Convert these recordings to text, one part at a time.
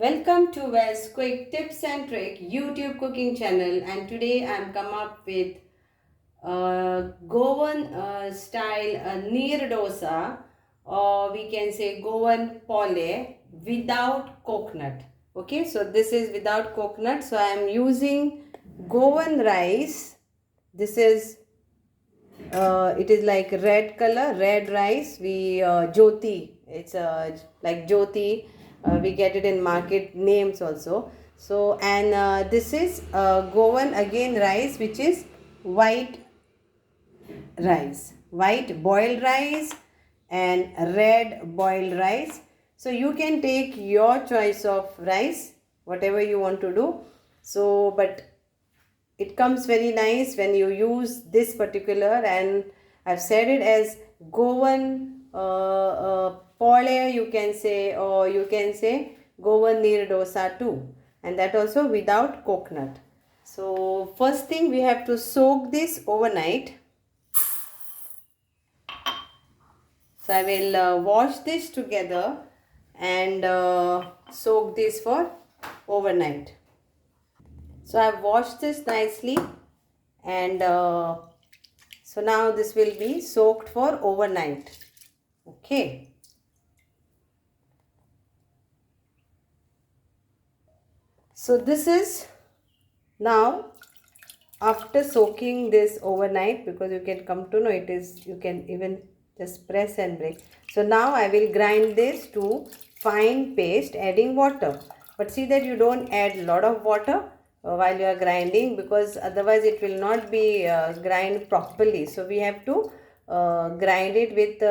Welcome to Wes Quick Tips and Trick YouTube cooking channel, and today I'm come up with Goan style Neer Dosa, or we can say Goan Polle without coconut. Okay, so this is without coconut, so I am using Goan rice. This is it is like red color, red rice. We jyoti, it's like jyoti. We get it in market names also. So and this is Goan again rice, which is white rice, white boiled rice and red boiled rice. So you can take your choice of rice, whatever you want to do. So but it comes very nice when you use this particular, and I've said it as Goan Polle, you can say, or you can say Goan Neer Dosa too, and that also without coconut. So first thing, we have to soak this overnight. So I will wash this together and soak this for overnight. So I have washed this nicely, and so now this will be soaked for overnight. Okay. So this is now after soaking this overnight, because you can come to know it is, you can even just press and break. So now I will grind this to fine paste, adding water. But see that you don't add a lot of water while you are grinding, because otherwise it will not be grind properly. So we have to grind it with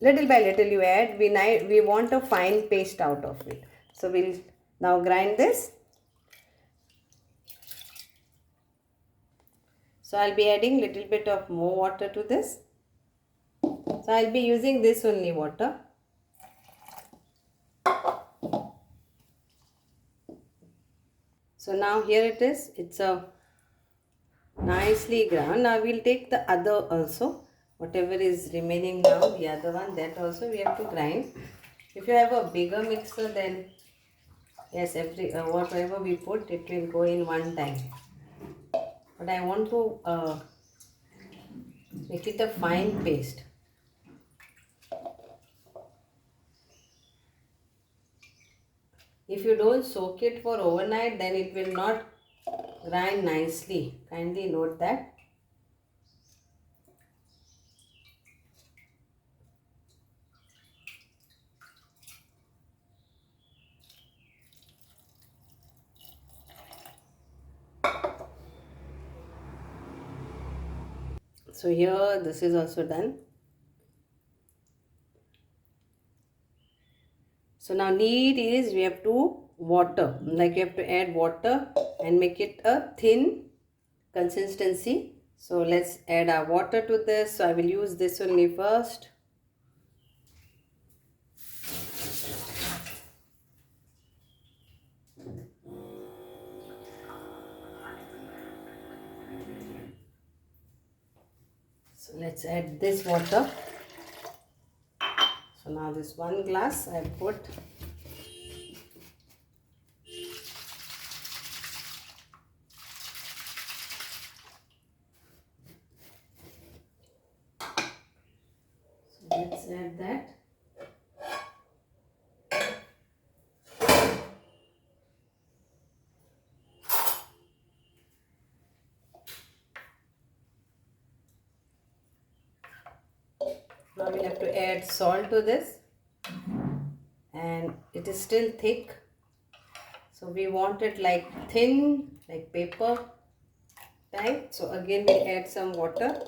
little by little you add. We want a fine paste out of it. So we'll now grind this. So I'll be adding little bit of more water to this. So I'll be using this only water. So now here it is. It's a nicely ground. Now we'll take the other also. Whatever is remaining now, the other one, that also we have to grind. If you have a bigger mixer, then yes, whatever we put, it will go in one time. But I want to make it a fine paste. If you don't soak it for overnight, then it will not grind nicely. Kindly note that. So here this is also done. So now need is, we have to water, like you have to add water and make it a thin consistency. So let's add our water to this. So I will use this only first. So let's add this water. So now this 1 glass I put. So let's add that. Now we'll have to add salt to this, and it is still thick. So we want it like thin, like paper type. So again we'll add some water.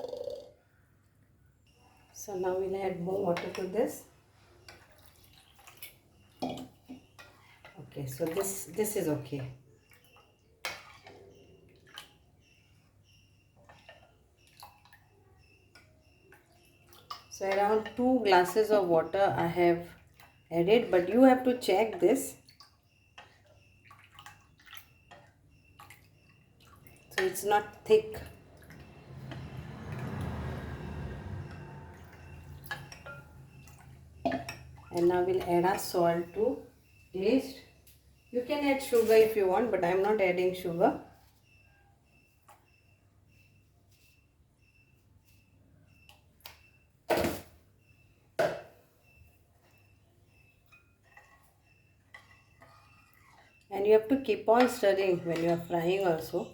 So now we'll add more water to this. Okay, so this is okay. So around 2 glasses of water I have added, but you have to check this. So it's not thick. And now we'll add our salt to taste. You can add sugar if you want, but I'm not adding sugar. And you have to keep on stirring when you are frying also,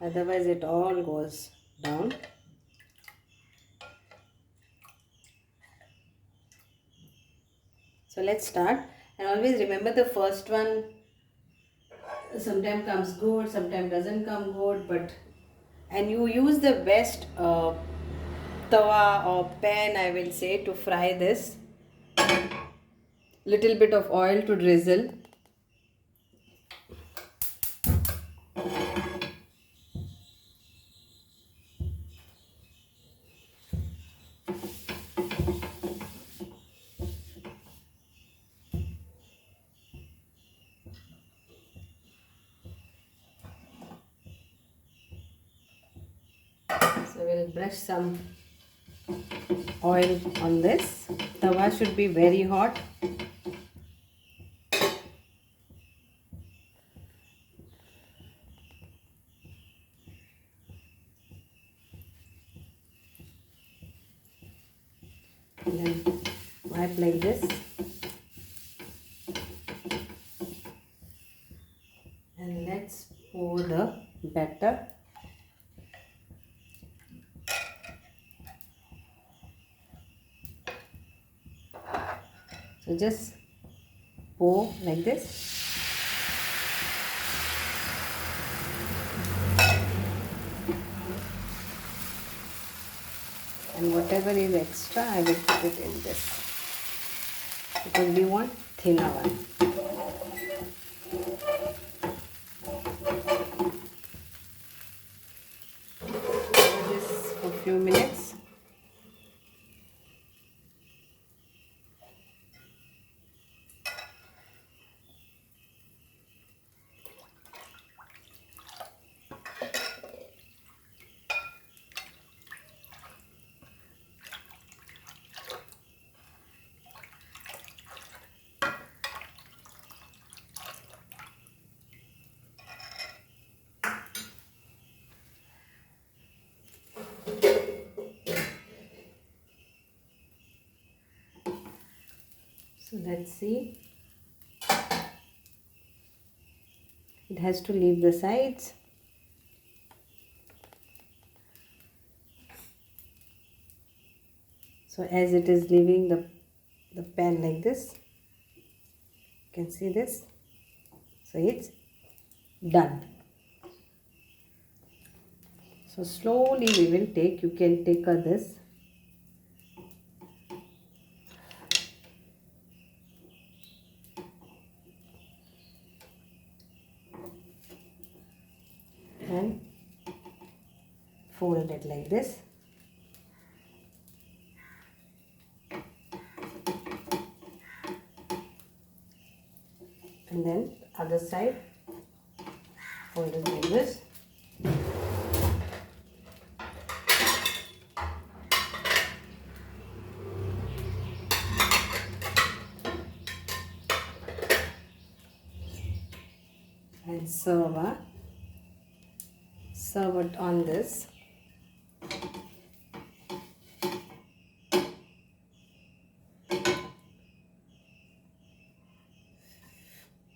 otherwise it all goes down. So let's start. And always remember, the first one sometimes comes good, sometimes doesn't come good, but and you use the best tawa or pan, I will say, to fry this. Little bit of oil to drizzle. So we'll brush some oil on this. Tawa should be very hot. And then wipe like this. And let's pour the batter. So just pour like this. And whatever is extra, I will put it in this, because we want thinner one. Do this for a few minutes. So let's see. It has to leave the sides. So as it is leaving the pan like this, you can see this. So it's done. So slowly we will take, you can take this. And fold it like this. And then other side, fold it like this. And serve it on this.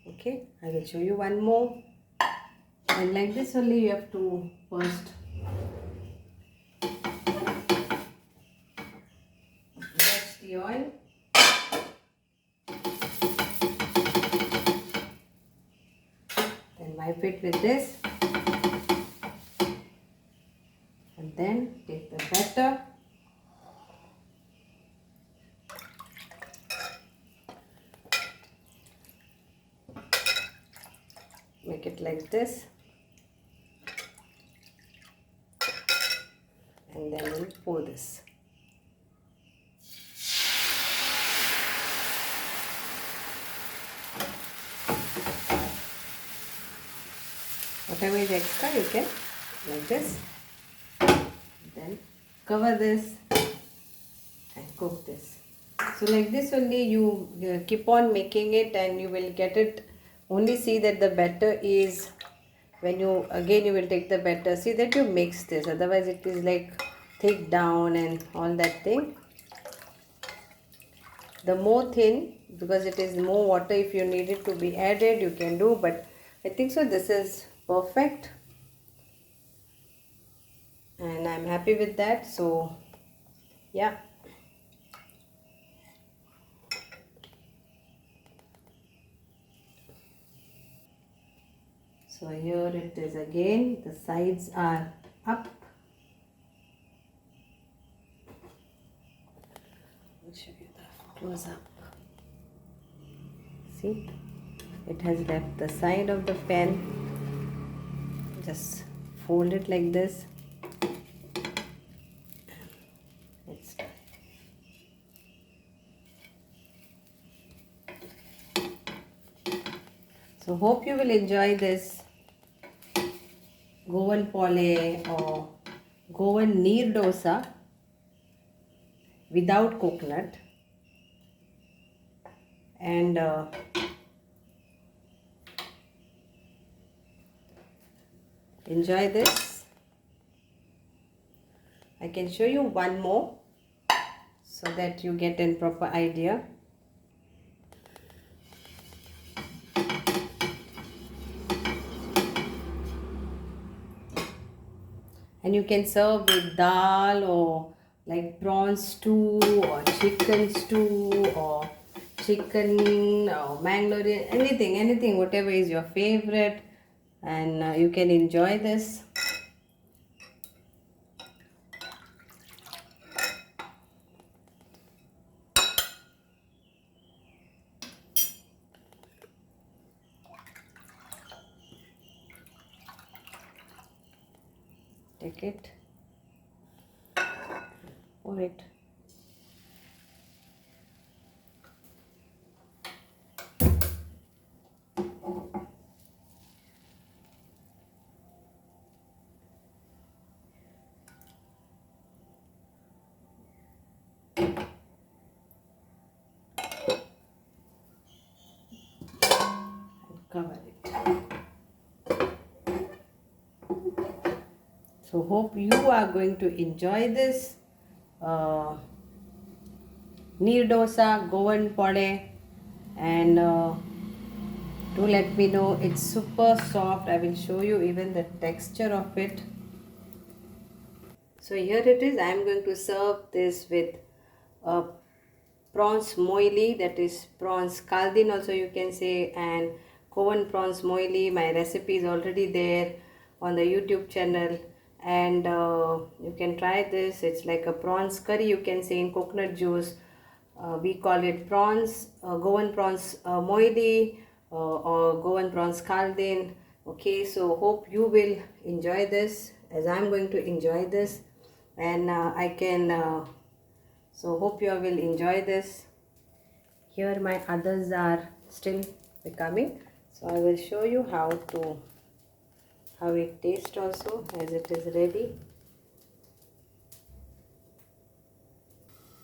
Okay, I will show you one more. And like this only you have to first brush the oil. Then wipe it with this. And then take the batter. Make it like this. And then we'll pour this. Whatever is extra you can like this. Then cover this and cook this. So like this only you keep on making it, and you will get it. Only see that the batter is, when you again you will take the batter, see that you mix this, otherwise it is like thick down and all that thing. The more thin, because it is more water, if you need it to be added you can do, but I think so this is perfect and I'm happy with that. So yeah, so here it is again, the sides are up. I'll show you the close up. See, it has left the side of the pan. Just fold it like this. It's done. So hope you will enjoy this Goan Polle or Goan Neer Dosa without coconut, and enjoy this. I can show you one more so that you get a proper idea. And you can serve with dal or like prawn stew or chicken stew or chicken or mangalore, anything, whatever is your favorite, and you can enjoy this. Take it, pour it. Cover it. So hope you are going to enjoy this Neer Dosa Goan Polle, and do let me know. It's super soft. I will show you even the texture of it. So here it is. I am going to serve this with prawns moili, that is prawns kaldin also you can say, and Goan prawns moili. My recipe is already there on the YouTube channel, and you can try this. It's like a prawns curry, you can say, in coconut juice. We call it prawns, Goan prawns moili, or Goan prawns kaldin. Okay, so hope you will enjoy this as I'm going to enjoy this, and so hope you will enjoy this. Here my others are still becoming, so I will show you how it tastes also as it is ready.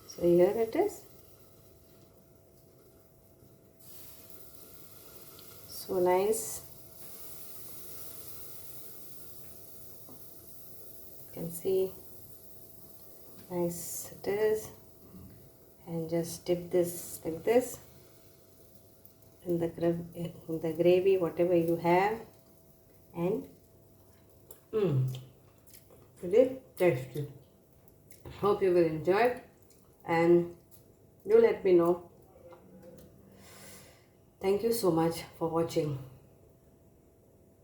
So here it is. So nice. You can see nice it is, and just dip this like this in the gravy, whatever you have, and it is tasty. Hope you will enjoy it, and do let me know. Thank you so much for watching.